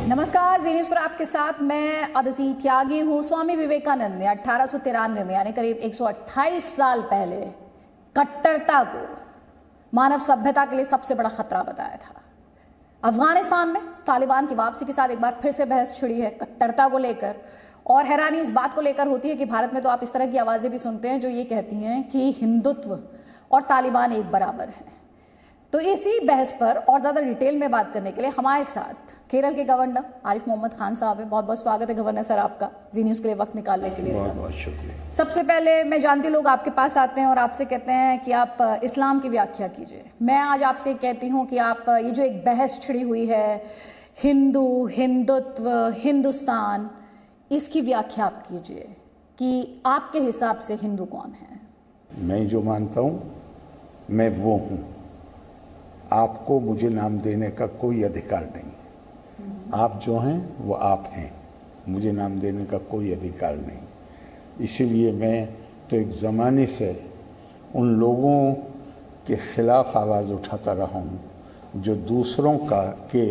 नमस्कार, जी न्यूज़ पर आपके साथ मैं अदिति त्यागी हूँ। स्वामी विवेकानंद ने 1893 में यानी करीब 128 साल पहले कट्टरता को मानव सभ्यता के लिए सबसे बड़ा खतरा बताया था। अफगानिस्तान में तालिबान की वापसी के साथ एक बार फिर से बहस छिड़ी है कट्टरता को लेकर, और हैरानी इस बात को लेकर होती है कि भारत में तो आप इस तरह की आवाज़ें भी सुनते हैं जो ये कहती हैं कि हिंदुत्व और तालिबान एक बराबर है। तो इसी बहस पर और ज़्यादा डिटेल में बात करने के लिए हमारे साथ केरल के गवर्नर आरिफ मोहम्मद खान साहब है। बहुत बहुत स्वागत है गवर्नर सर आपका जी न्यूज़ के लिए वक्त निकालने के लिए। बहुत सर बहुत शुक्रिया। सबसे पहले मैं जानती लोग आपके पास आते हैं और आपसे कहते हैं कि आप इस्लाम की व्याख्या कीजिए। मैं आज आपसे कहती हूँ कि आप ये जो एक बहस छिड़ी हुई है हिंदू, हिंदुत्व, हिंदुस्तान, इसकी व्याख्या आप कीजिए कि आपके हिसाब से हिंदू कौन है? मैं जो मानता हूँ मैं वो हूँ। आपको मुझे नाम देने का कोई अधिकार नहीं। आप जो हैं वो आप हैं, मुझे नाम देने का कोई अधिकार नहीं। इसीलिए मैं तो एक ज़माने से उन लोगों के ख़िलाफ़ आवाज़ उठाता रहा हूँ जो दूसरों के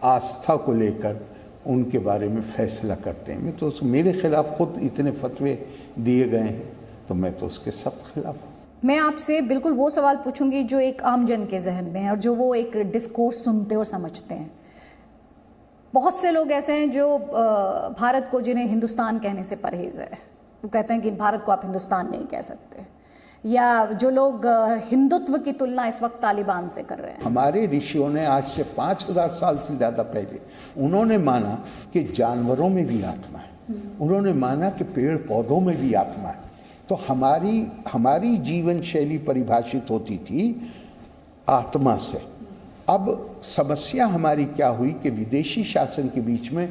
आस्था को लेकर उनके बारे में फ़ैसला करते हैं। मैं तो मेरे ख़िलाफ़ खुद इतने फतवे दिए गए हैं तो मैं तो उसके सख्त खिलाफ़ हूँ। मैं आपसे बिल्कुल वो सवाल पूछूंगी जो एक आम जन के जहन में है और जो वो एक डिस्कोर्स सुनते और समझते हैं। बहुत से लोग ऐसे हैं जो भारत को, जिन्हें हिंदुस्तान कहने से परहेज़ है, वो कहते हैं कि भारत को आप हिंदुस्तान नहीं कह सकते, या जो लोग हिंदुत्व की तुलना इस वक्त तालिबान से कर रहे हैं। हमारे ऋषियों ने आज से 5000 साल से ज़्यादा पहले उन्होंने माना कि जानवरों में भी आत्मा है, उन्होंने माना कि पेड़ पौधों में भी आत्मा है। तो हमारी जीवन शैली परिभाषित होती थी आत्मा से। अब समस्या हमारी क्या हुई कि विदेशी शासन के बीच में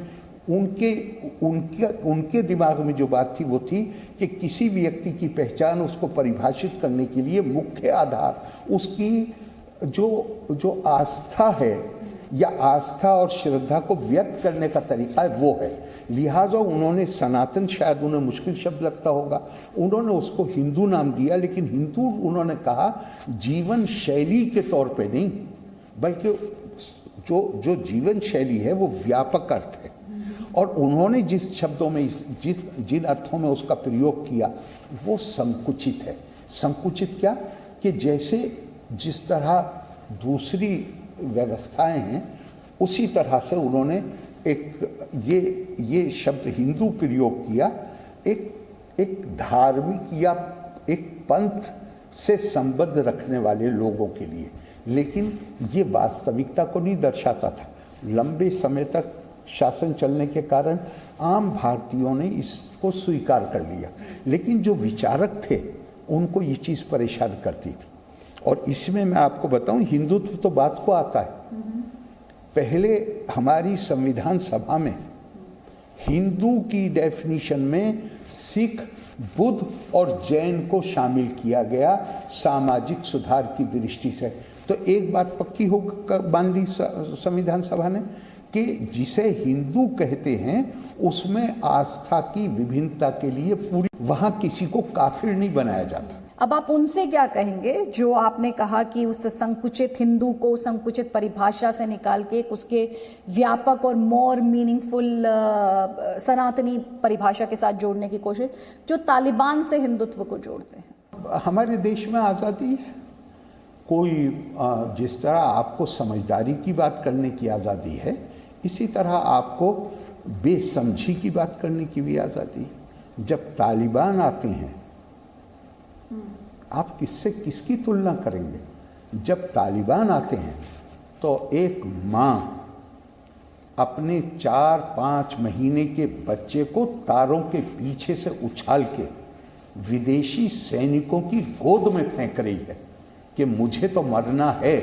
उनके दिमाग में जो बात थी वो थी कि किसी व्यक्ति की पहचान, उसको परिभाषित करने के लिए मुख्य आधार उसकी जो आस्था है या आस्था और श्रद्धा को व्यक्त करने का तरीका है वो है। लिहाजा उन्होंने सनातन, शायद उन्हें मुश्किल शब्द लगता होगा, उन्होंने उसको हिंदू नाम दिया, लेकिन हिंदू उन्होंने कहा जीवन शैली के तौर पे नहीं, बल्कि जो जीवन शैली है वो व्यापक अर्थ है। और उन्होंने जिस शब्दों में जिन अर्थों में उसका प्रयोग किया वो संकुचित है। संकुचित क्या कि जैसे जिस तरह दूसरी व्यवस्थाएं हैं उसी तरह से उन्होंने एक ये शब्द हिंदू प्रयोग किया एक धार्मिक या एक पंथ से संबद्ध रखने वाले लोगों के लिए, लेकिन ये वास्तविकता को नहीं दर्शाता था। लंबे समय तक शासन चलने के कारण आम भारतीयों ने इसको स्वीकार कर लिया, लेकिन जो विचारक थे उनको ये चीज़ परेशान करती थी। और इसमें मैं आपको बताऊं, हिंदुत्व तो बात को आता है। पहले हमारी संविधान सभा में हिंदू की डेफिनेशन में सिख, बुद्ध और जैन को शामिल किया गया सामाजिक सुधार की दृष्टि से। तो एक बात पक्की हो मान ली संविधान सभा ने कि जिसे हिंदू कहते हैं उसमें आस्था की विभिन्नता के लिए पूरी, वहां किसी को काफिर नहीं बनाया जाता। अब आप उनसे क्या कहेंगे जो आपने कहा कि उस संकुचित हिंदू को संकुचित परिभाषा से निकाल के उसके व्यापक और मोर मीनिंगफुल सनातनी परिभाषा के साथ जोड़ने की कोशिश, जो तालिबान से हिंदुत्व को जोड़ते हैं? हमारे देश में आज़ादी है। कोई जिस तरह आपको समझदारी की बात करने की आज़ादी है, इसी तरह आपको बेसमझी की बात करने की भी आज़ादी है। जब तालिबान आते हैं आप किसकी तुलना करेंगे? जब तालिबान आते हैं तो एक माँ अपने 4-5 महीने के बच्चे को तारों के पीछे से उछाल के विदेशी सैनिकों की गोद में फेंक रही है कि मुझे तो मरना है,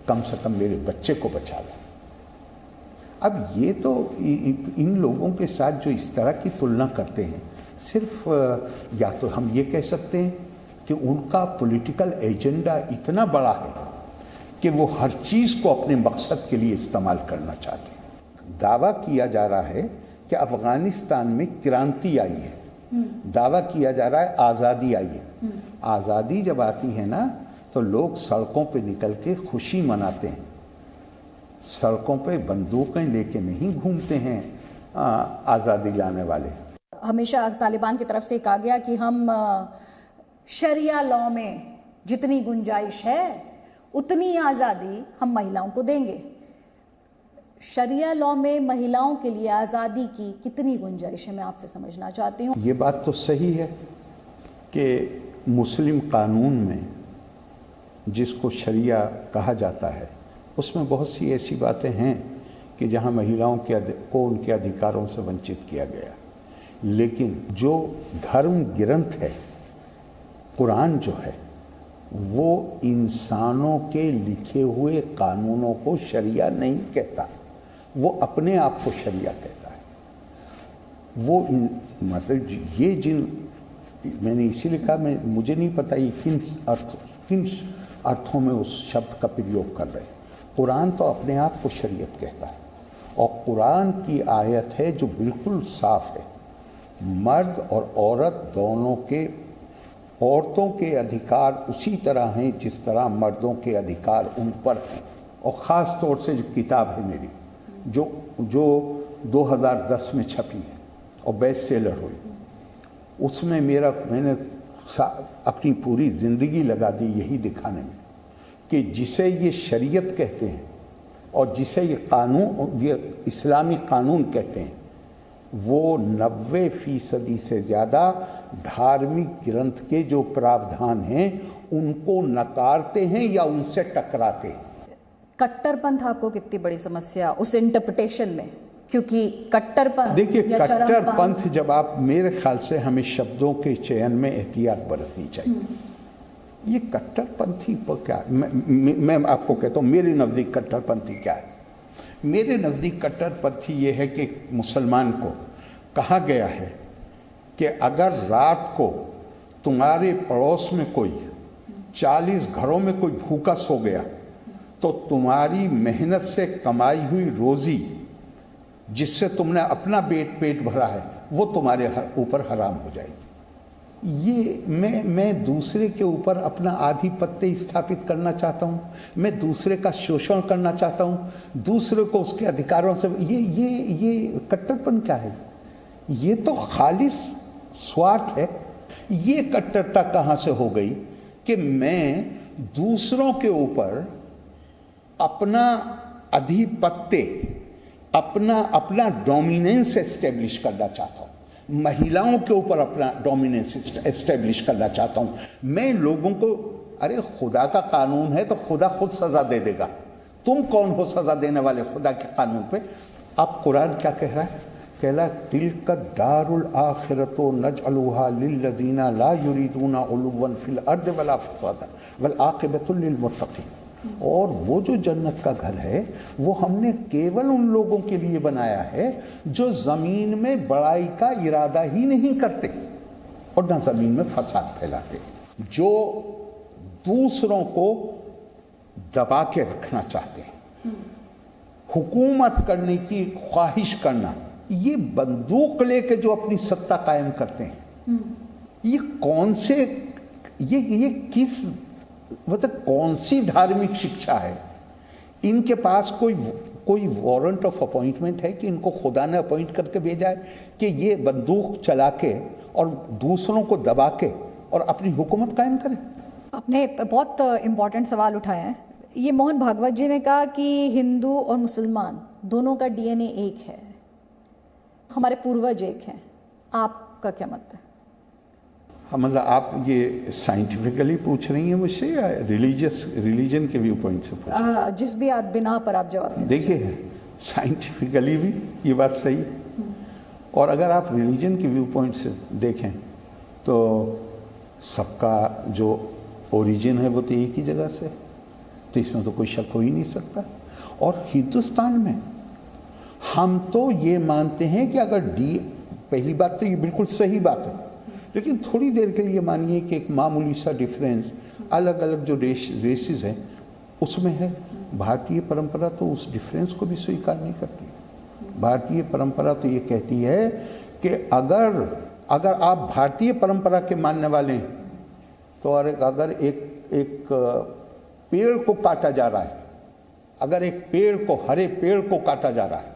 कम से कम मेरे बच्चे को बचा लो। अब ये तो इन लोगों के साथ जो इस तरह की तुलना करते हैं, सिर्फ या तो हम ये कह सकते हैं कि उनका पॉलिटिकल एजेंडा इतना बड़ा है कि वो हर चीज़ को अपने मकसद के लिए इस्तेमाल करना चाहते हैं। दावा किया जा रहा है कि अफ़गानिस्तान में क्रांति आई है, दावा किया जा रहा है आज़ादी आई है। आज़ादी जब आती है ना तो लोग सड़कों पे निकल के खुशी मनाते हैं। सड़कों पे बंदूकें लेके नहीं घूमते हैं आज़ादी लाने वाले। हमेशा तालिबान की तरफ से कहा गया कि हम शरिया लॉ में जितनी गुंजाइश है उतनी आज़ादी हम महिलाओं को देंगे। शरिया लॉ में महिलाओं के लिए आज़ादी की कितनी गुंजाइश है, मैं आपसे समझना चाहती हूँ। ये बात तो सही है कि मुस्लिम कानून में जिसको शरिया कहा जाता है उसमें बहुत सी ऐसी बातें हैं कि जहाँ महिलाओं को उनके अधिकारों से वंचित किया गया, लेकिन जो धर्म ग्रंथ है कुरान जो है वो इंसानों के लिखे हुए कानूनों को शरिया नहीं कहता, वो अपने आप को शरिया कहता है। वो मतलब ये जिन मैंने इसीलिए कहा, मुझे नहीं पता ये किन अर्थों में उस शब्द का प्रयोग कर रहे हैं। कुरान तो अपने आप को शरीयत कहता है और कुरान की आयत है जो बिल्कुल साफ है, मर्द और औरत दोनों के, औरतों के अधिकार उसी तरह हैं जिस तरह मर्दों के अधिकार उन पर हैं। और ख़ास तौर से जो किताब है मेरी जो 2010 में छपी है और बेस्ट सेलर हुई, उसमें मैंने अपनी पूरी ज़िंदगी लगा दी यही दिखाने में कि जिसे ये शरीयत कहते हैं और जिसे ये इस्लामी कानून कहते हैं वो 90% से ज़्यादा धार्मिक ग्रंथ के जो प्रावधान हैं उनको नकारते हैं या उनसे टकराते हैं। कट्टरपंथ आपको कितनी बड़ी समस्या उस इंटरप्रिटेशन में, क्योंकि कट्टरपंथ, देखिए कट्टरपंथ जब आप, मेरे ख्याल से हमें शब्दों के चयन में एहतियात बरतनी चाहिए। ये कट्टरपंथी पर क्या, मैं आपको कहता हूँ मेरे नज़दीक कट्टरपंथी क्या है। मेरे नज़दीक कट्टरपंथी ये है कि मुसलमान को कहा गया है कि अगर रात को तुम्हारे पड़ोस में कोई 40 घरों में कोई भूखा सो गया तो तुम्हारी मेहनत से कमाई हुई रोज़ी जिससे तुमने अपना पेट भरा है वो तुम्हारे ऊपर हराम हो जाएगी। ये मैं दूसरे के ऊपर अपना आधिपत्य स्थापित करना चाहता हूँ, मैं दूसरे का शोषण करना चाहता हूँ, दूसरे को उसके अधिकारों से, ये कट्टरपन क्या है? ये तो खालिस स्वार्थ है। ये कट्टरता कहाँ से हो गई कि मैं दूसरों के ऊपर अपना आधिपत्य, अपना डोमिनेंस एस्टेब्लिश करना चाहता हूँ, महिलाओं के ऊपर अपना डोमिनेंस एस्टेब्लिश करना चाहता हूँ। मैं लोगों को, अरे खुदा का कानून है तो खुदा खुद सज़ा दे देगा, तुम कौन हो सज़ा देने वाले खुदा के कानून पे? अब कुरान क्या कह रहा है? कह रहा है तिल्का दारुल आखिरतो नजअलुहा लिल्लज़ीना ला युरीदूना उलुवन फिल अर्द वला फसादा वल आक़िबतु लिल मुत्तक़ीन। और वो जो जन्नत का घर है वो हमने केवल उन लोगों के लिए बनाया है जो ज़मीन में बड़ाई का इरादा ही नहीं करते और ना ज़मीन में फसाद फैलाते, जो दूसरों को दबा के रखना चाहते हैं, हुकूमत करने की ख्वाहिश करना, ये बंदूक लेके जो अपनी सत्ता कायम करते हैं, ये कौन से, ये किस, मतलब कौन सी धार्मिक शिक्षा है? इनके पास कोई वारंट ऑफ अपॉइंटमेंट है कि इनको खुदा ने अपॉइंट करके भेजा है कि ये बंदूक चला के और दूसरों को दबा के और अपनी हुकूमत कायम करें? आपने बहुत इम्पोर्टेंट सवाल उठाया है। ये मोहन भागवत जी ने कहा कि हिंदू और मुसलमान दोनों का डीएनए एक है, हमारे पूर्वज एक हैं। आपका क्या मत है? मतलब आप ये साइंटिफिकली पूछ रही हैं मुझसे या रिलीजन के व्यू पॉइंट से पूछ रही हैं? जिस भी बिना पर आप जवाब दें। देखिए साइंटिफिकली भी ये बात सही है और अगर आप रिलीजन के व्यू पॉइंट से देखें तो सबका जो ओरिजिन है वो तो एक ही जगह से, तो इसमें तो कोई शक हो ही नहीं सकता। और हिंदुस्तान में हम तो ये मानते हैं कि अगर पहली बात तो ये बिल्कुल सही बात है, लेकिन थोड़ी देर के लिए मानिए कि एक मामूली सा डिफरेंस अलग अलग जो रेसेस हैं उसमें है। भारतीय परंपरा तो उस डिफरेंस को भी स्वीकार नहीं करती। भारतीय परंपरा तो ये कहती है कि अगर आप भारतीय परंपरा के मानने वाले हैं तो अगर एक पेड़ को काटा जा रहा है अगर एक पेड़ को, हरे पेड़ को काटा जा रहा है,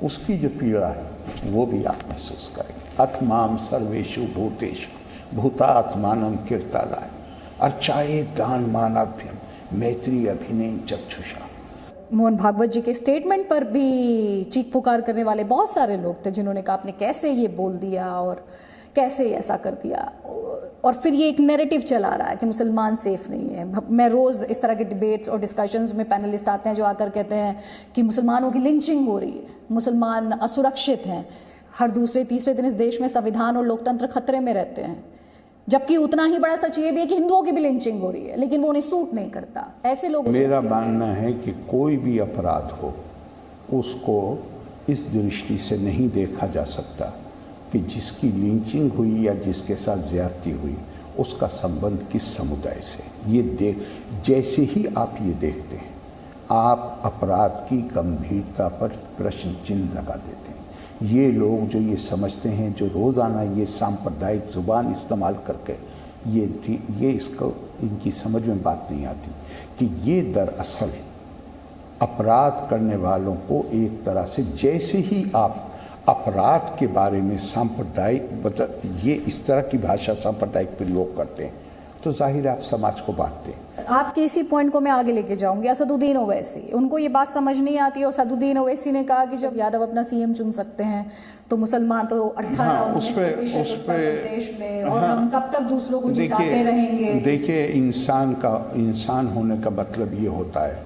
उसकी जो पीड़ा है वो भी आप महसूस करेंगे। अथमाम सर्वेषु भूतेषु भूतात्मानं कीर्तालाय अर्चाये दान मानाभ्यम मैत्री अभिनय चक्षुषा। मोहन भागवत जी के स्टेटमेंट पर भी चीख पुकार करने वाले बहुत सारे लोग थे जिन्होंने कहा आपने कैसे ये बोल दिया और कैसे ऐसा कर दिया, और फिर ये एक नैरेटिव चला रहा है कि मुसलमान सेफ नहीं है। मैं रोज़ इस तरह के डिबेट्स और डिस्कशंस में पैनलिस्ट आते हैं जो आकर कहते हैं कि मुसलमानों की लिंचिंग हो रही है, मुसलमान असुरक्षित हैं, हर दूसरे तीसरे दिन इस देश में संविधान और लोकतंत्र खतरे में रहते हैं, जबकि उतना ही बड़ा सच ये भी है कि हिंदुओं की भी लिंचिंग हो रही है, लेकिन वो उन्हें सूट नहीं करता। ऐसे लोग, मेरा मानना है कि कोई भी अपराध हो उसको इस दृष्टि से नहीं देखा जा सकता कि जिसकी लिंचिंग हुई या जिसके साथ ज्यादती हुई उसका संबंध किस समुदाय से। ये जैसे ही आप ये देखते हैं, आप अपराध की गंभीरता पर प्रश्न चिन्ह लगा देते हैं। ये लोग जो ये समझते हैं, जो रोज़ाना ये सांप्रदायिक जुबान इस्तेमाल करके ये इसको इनकी समझ में बात नहीं आती कि ये दरअसल अपराध करने वालों को एक तरह से, जैसे ही आप अपराध के बारे में सांप्रदायिक ये इस तरह की भाषा सांप्रदायिक प्रयोग करते हैं तो जाहिर है आप समाज को बांटते हैं। आपके इसी पॉइंट को मैं आगे लेके जाऊंगी। असदुद्दीन ओवैसी, उनको ये बात समझ नहीं आती और असदुद्दीन ओवैसी ने कहा कि जब यादव अपना सीएम चुन सकते हैं तो मुसलमान तो 18-19% उत्तर प्रदेश में, और हम कब तक दूसरों को जिताते रहेंगे। देखिए, इंसान होने का मतलब ये होता है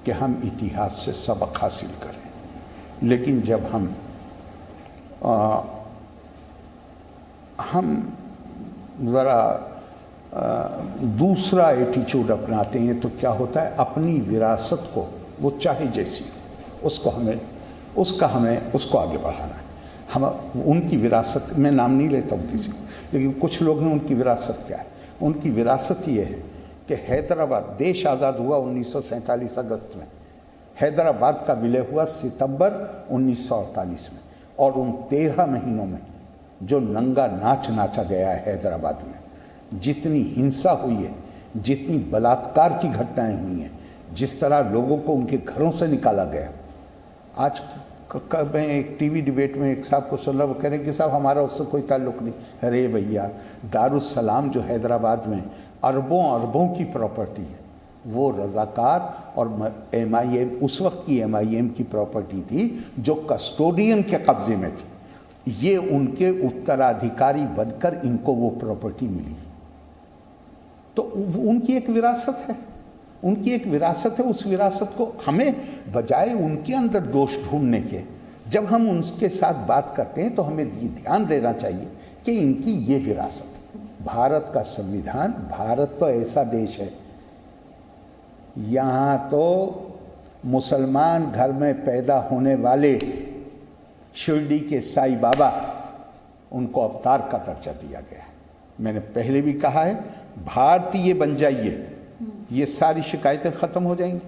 कि हम इतिहास से सबक हासिल करें, लेकिन जब हम ज़रा दूसरा एटीट्यूड अपनाते हैं तो क्या होता है, अपनी विरासत को, वो चाहे जैसी उसको उसको आगे बढ़ाना है। हम उनकी विरासत, मैं नाम नहीं लेता हूँ किसी को, लेकिन कुछ लोग हैं, उनकी विरासत क्या है? उनकी विरासत ये है कि हैदराबाद, देश आज़ाद हुआ 1947 अगस्त में, हैदराबाद का विलय हुआ सितंबर 1948 में, और उन 13 महीनों में जो नंगा नाच नाचा गया है हैदराबाद में, जितनी हिंसा हुई है, जितनी बलात्कार की घटनाएं हुई हैं, जिस तरह लोगों को उनके घरों से निकाला गया। आज मैं एक टीवी डिबेट में एक साहब को सुन रहा, वो कह रहे हैं कि साहब हमारा उससे कोई ताल्लुक़ नहीं। अरे भैया, दारुस्सलाम जो हैदराबाद में अरबों अरबों की प्रॉपर्टी है, वो रज़ाकार और MIM, उस वक्त की MIM की प्रॉपर्टी थी जो कस्टोडियन के कब्जे में थी। ये उनके उत्तराधिकारी बनकर इनको वो प्रॉपर्टी मिली। तो उनकी एक विरासत है, उनकी एक विरासत है। उस विरासत को हमें, बजाय उनके अंदर दोष ढूंढने के, जब हम उनके साथ बात करते हैं तो हमें ये ध्यान देना चाहिए कि इनकी ये विरासत है। भारत का संविधान, भारत तो ऐसा देश है, यहाँ तो मुसलमान घर में पैदा होने वाले शिरडी के साईं बाबा, उनको अवतार का दर्जा दिया गया है। मैंने पहले भी कहा है, भारतीय बन जाइए, ये सारी शिकायतें ख़त्म हो जाएंगी।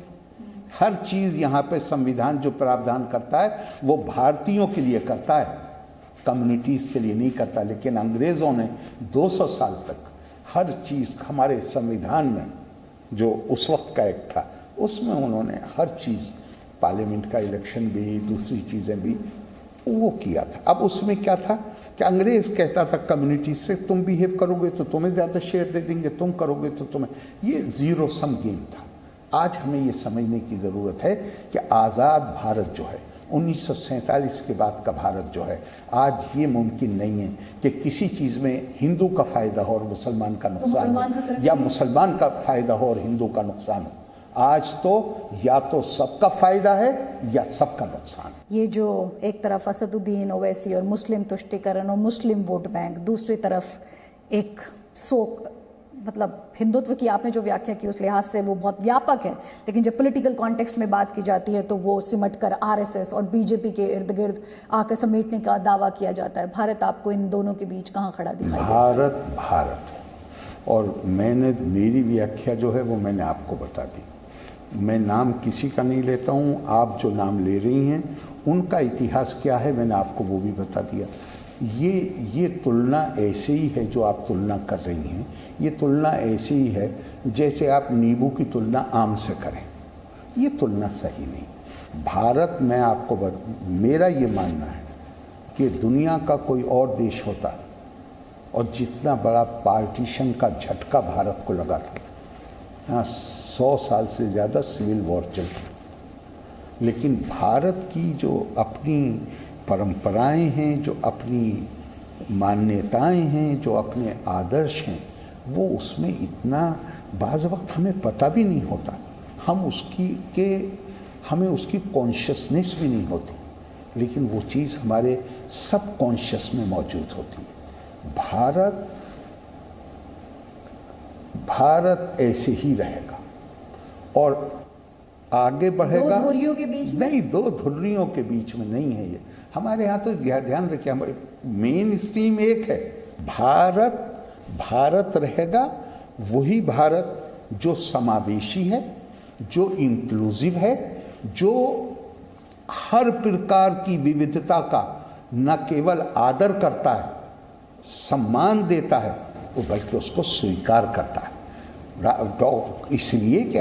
हर चीज़ यहाँ पे संविधान जो प्रावधान करता है वो भारतीयों के लिए करता है, कम्युनिटीज़ के लिए नहीं करता। लेकिन अंग्रेज़ों ने 200 साल तक हर चीज़ हमारे संविधान में, जो उस वक्त का एक्ट था, उसमें उन्होंने हर चीज़, पार्लियामेंट का इलेक्शन भी, दूसरी चीज़ें भी वो किया था। अब उसमें क्या था कि अंग्रेज़ कहता था कम्युनिटी से, तुम बिहेव करोगे तो तुम्हें ज़्यादा शेयर दे देंगे, तुम करोगे तो तुम्हें, ये ज़ीरो सम गेम था। आज हमें ये समझने की ज़रूरत है कि आज़ाद भारत जो है, 1947 के बाद का भारत जो है, आज ये मुमकिन नहीं है कि किसी चीज़ में हिंदू का फ़ायदा हो और मुसलमान का नुकसान हो, या मुसलमान का फ़ायदा हो और हिंदू का नुकसान हो। आज तो या तो सबका फ़ायदा है या सबका नुकसान। ये जो एक तरफ असदुद्दीन ओवैसी और मुस्लिम तुष्टीकरण और मुस्लिम वोट बैंक, दूसरी तरफ एक मतलब हिंदुत्व की आपने जो व्याख्या की उस लिहाज से वो बहुत व्यापक है, लेकिन जब पॉलिटिकल कॉन्टेक्स्ट में बात की जाती है तो वो सिमटकर RSS और BJP के इर्द गिर्द आकर समेटने का दावा किया जाता है। भारत आपको इन दोनों के बीच कहाँ खड़ा दिखाई? भारत भारत है, और मेरी व्याख्या जो है वो मैंने आपको बता दी। मैं नाम किसी का नहीं लेता हूँ, आप जो नाम ले रही हैं उनका इतिहास क्या है मैंने आपको वो भी बता दिया। ये तुलना ऐसे ही है जो आप तुलना कर रही हैं, ये तुलना ऐसी ही है जैसे आप नींबू की तुलना आम से करें। ये तुलना सही नहीं। भारत, मैं आपको मेरा ये मानना है कि दुनिया का कोई और देश होता और जितना बड़ा पार्टीशन का झटका भारत को लगा था, यहाँ 100 साल से ज़्यादा सिविल वॉर चल रही, लेकिन भारत की जो अपनी परंपराएं हैं, जो अपनी मान्यताएं हैं, जो अपने आदर्श हैं, वो उसमें इतना बाज़ वक्त हमें पता भी नहीं होता, हमें उसकी कॉन्शियसनेस भी नहीं होती, लेकिन वो चीज़ हमारे सब कॉन्शियस में मौजूद होती है। भारत ऐसे ही रहेगा और आगे बढ़ेगा। दो धुरियों के बीच में नहीं, दो धुरियों के बीच में नहीं है ये। हमारे यहाँ तो ध्यान रखिए, हमारे मेन स्ट्रीम एक है, भारत रहेगा, वही भारत जो समावेशी है, जो इंक्लूसिव है, जो हर प्रकार की विविधता का न केवल आदर करता है, सम्मान देता है, वो बल्कि उसको स्वीकार करता है। इसलिए कि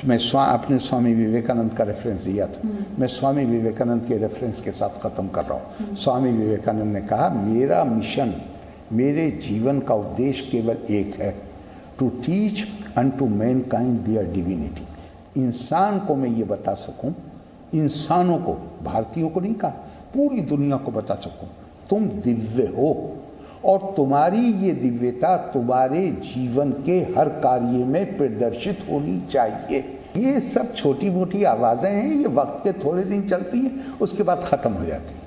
मैं अपने स्वामी विवेकानंद का रेफरेंस दिया था, मैं स्वामी विवेकानंद के रेफरेंस के साथ ख़त्म कर रहा हूँ। स्वामी विवेकानंद ने कहा, मेरा मिशन, मेरे जीवन का उद्देश्य केवल एक है, to teach unto mankind their divinity. इंसान को मैं ये बता सकूं, इंसानों को, भारतीयों को नहीं कहा, पूरी दुनिया को बता सकूं, तुम दिव्य हो और तुम्हारी ये दिव्यता तुम्हारे जीवन के हर कार्य में प्रदर्शित होनी चाहिए। ये सब छोटी मोटी आवाज़ें हैं, ये वक्त के थोड़े दिन चलती हैं, उसके बाद ख़त्म हो जाती है।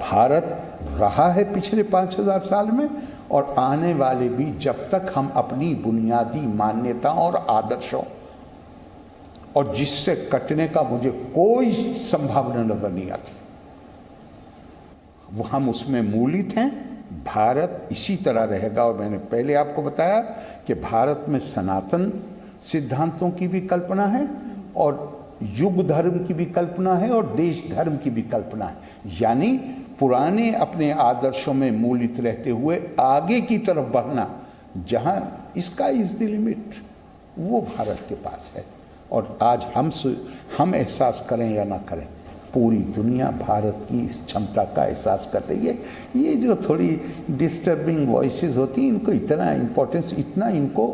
भारत रहा है पिछले 5000 साल में और आने वाले भी, जब तक हम अपनी बुनियादी मान्यताओं और आदर्शों और जिससे कटने का मुझे कोई संभावना नजर नहीं आती, वो हम उसमें मूलित हैं। भारत इसी तरह रहेगा। और मैंने पहले आपको बताया कि भारत में सनातन सिद्धांतों की भी कल्पना है और युग धर्म की भी कल्पना है और देश धर्म की भी कल्पना है, यानी पुराने अपने आदर्शों में मूलित रहते हुए आगे की तरफ बढ़ना, जहां इसका इज द लिमिट, वो भारत के पास है। और आज हम एहसास करें या ना करें, पूरी दुनिया भारत की इस क्षमता का एहसास कर रही है। ये जो थोड़ी डिस्टर्बिंग वॉइसेस होती हैं, इनको इतना इम्पोर्टेंस, इतना इनको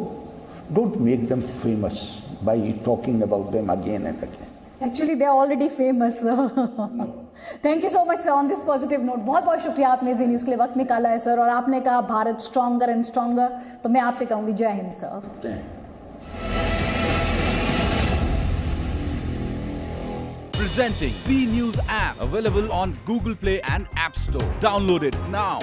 don't make them famous by talking about them again and again. Actually they are already famous. Thank you so much on this positive note. बहुत बहुत शुक्रिया, आपने जी न्यूज़ के लिए वक्त निकाला है सर, और आपने कहा भारत स्ट्रॉन्गर एंड स्ट्रॉन्गर, तो मैं आपसे कहूँगी जय Hind sir. Presenting B News app, available on Google Play and App Store. Download it now.